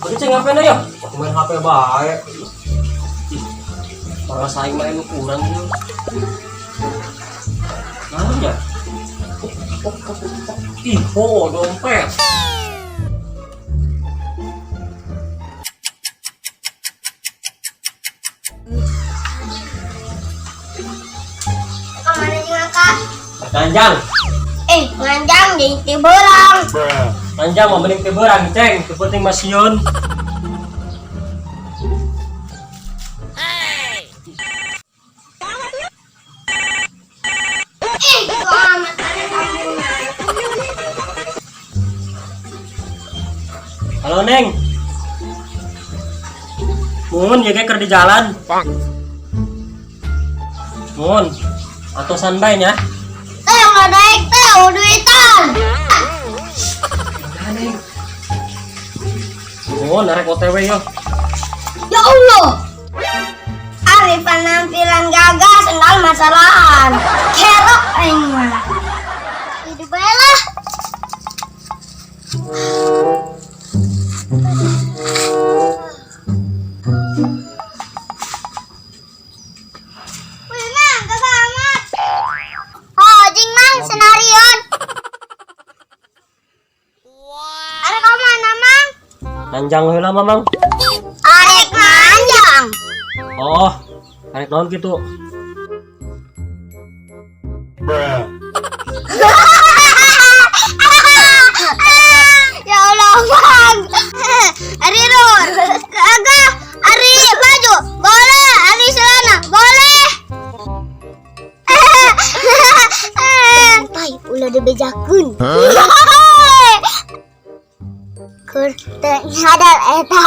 Udah ceng ngapain aja? Aku main HP baik. Orang saing main kurang gitu. Mana ya? Dompet. Kemana juga kak? Ganjang. Nganjang di tiburang. Ganjang mau mending tiberang ceng. Kepenting masion. Halo Neng. Mun ya kayak di jalan. Mun, atau santai ya? Nggak naik duitan. Mun, narek OTW yo. Ya Allah. Ari penampilan gagah sendal masalahan. Kerok aing mah. Hidup bae lah. Wih, Mang, gagah amat. Oh, jing Mang, senarion. Arek kamu mana, Mang? Ganjang heula Mamang. Arek manjang. Oh, narek naon gitu. Ya Allah, Bang. Ari Nur. Kagak. Ari baju. Boleh. Ari celana. Boleh. Pai, ulah dibejakeun. Kur teu sadar eta.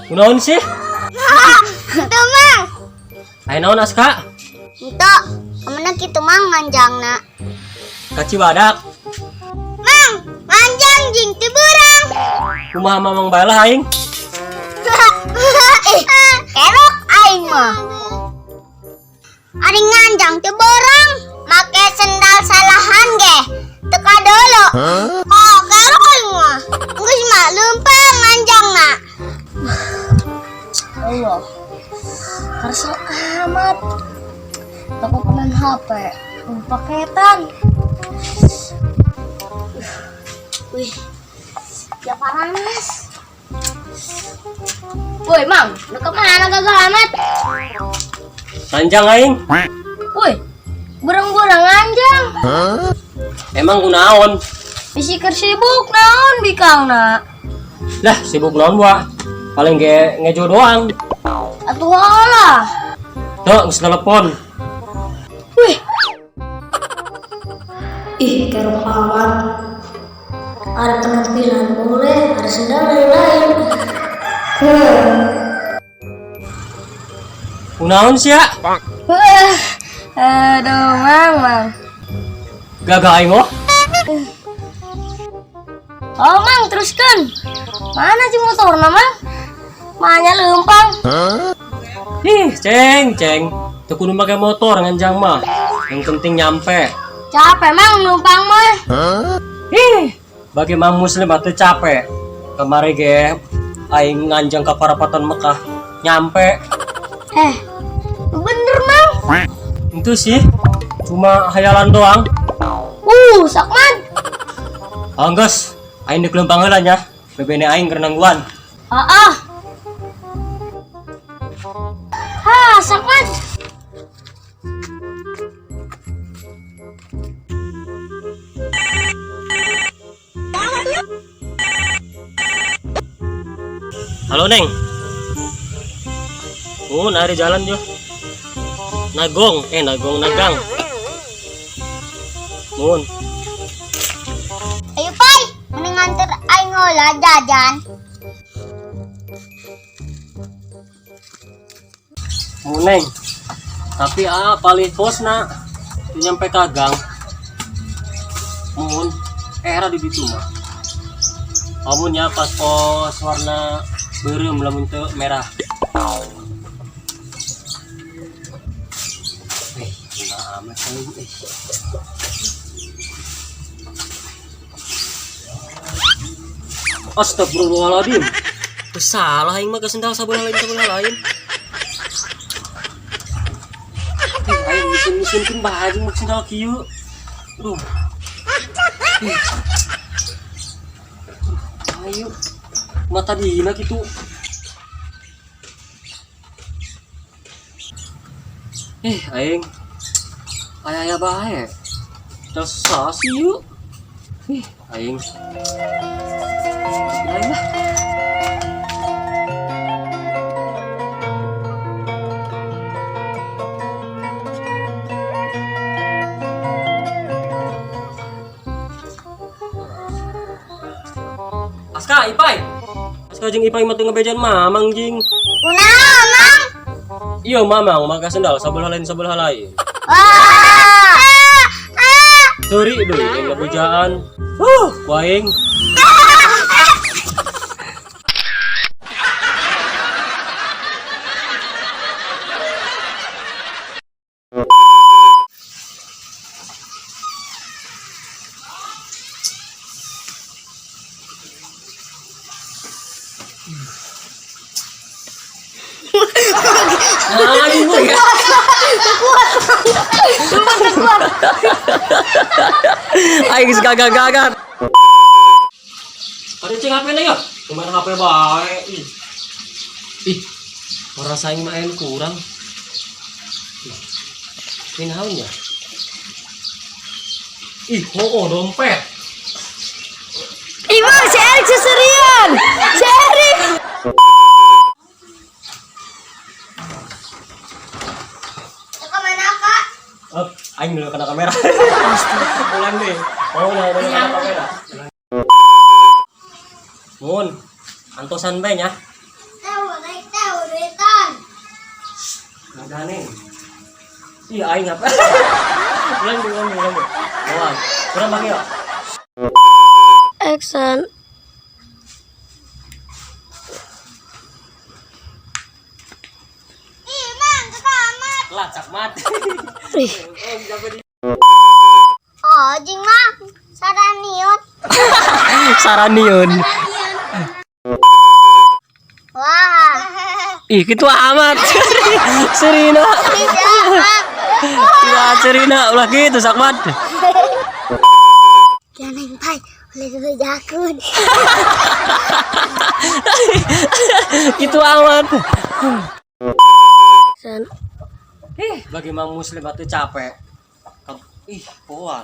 Kunaon sih? Itu Mang. Aya naon Aska? Itu, kemana kitu Mang manjangna. Kaci badak. Mang, manjang jing tiburang. Kumaha Mamang bae lah aing. Kerok aing mah. Ari nganjang tiburang, make sendal salahan ge. Teka dulu. Oh, kerok aing mah. Geus mah leumpang manjangna. Allah. Harsel amat. Toko penan HP, paketan. Wih, ya panas. Woi, Mang, lu kemana gagah amat? Ganjang aing. Woi, burang-burang anjang. Emang kunaon? Bisi keur sibuk naon bikangna? Lah, sibuk naon wa? Paling ge ngejo doang. Atuh lah. Tuh, geus telepon. Wih. Ih, kerok amat. Ada penampilan boleh, ada sendal lain. Kunaon sih ya? Aduh, Mang. Gagah aing oh. Oh, Mang, teruskan. Mana sih motorna, Mang? Mahnya lempang. Ih, ceng. Tuh kudu pakai motor nganjang mah. Yang penting nyampe. Capek, Mang, numpang mah. Ih, bagi Mang Muslim atuh capek. Kemari ge aing nganjang ka parapatan Mekah. Nyampe. Bener, Mang. Itu sih cuma hayalan doang. Sakman. Angges, aing di kelempang heula nya. Bebene aing keur nangguan. Sakman. Halo Neng. Nari jalan jo. Nagang. Mun. Ayo, Pai. Mending nganter aing ngolah jajan. Neng. Tapi paling posna tu nyampe kagang. Mun era di ditu mah. Amunnya pas pos warna beureum lamun teu merah. Amat kali. Astagfirullahaladzim. Salah aing mah sendal sabelah lain. Aing musim pun baju mah sendal kieu. Aduh. Ayo. Mata dina kitu. Aing. Aya bae. Terus sih yuk. Aing. Aing lah. Aska, Ipai. Aska jeung Ipai mah teu ngabejan mamang jing. Kunaon, Mang? Iya mamang, maka sendal sabelah lain. Wah. Sorry dulu yang ngabejaan. Waing. Aing geus gagah-gagah. Ada cing HP na ya? Cuman HP bae. Ih. Merasa aing main kurang. Ini naon ya? Ih, dompet. Imang, si Erik seserian. Si Erik. Kemana, Kak? Aing dulu kena kamera. Pulang deh. Mau kena kamera. Mun, antosan bae nya. Naik duitan. Ngadane. Ih, aing apa? Pulang deh. Pulang. Kurang bagi ya. Action. Imang, selamat. Lacak mati. Oh, jing Mang. Saraniun. Saraniun. Wah. Ih, kitu amat. Serina. Tidak, Mang. Ya, Serina ulah gitu sakmat. Jangan pai, oleh kebejakun. Kitu amat. San. Bagi mang muslim atuh capek. Ih, poan.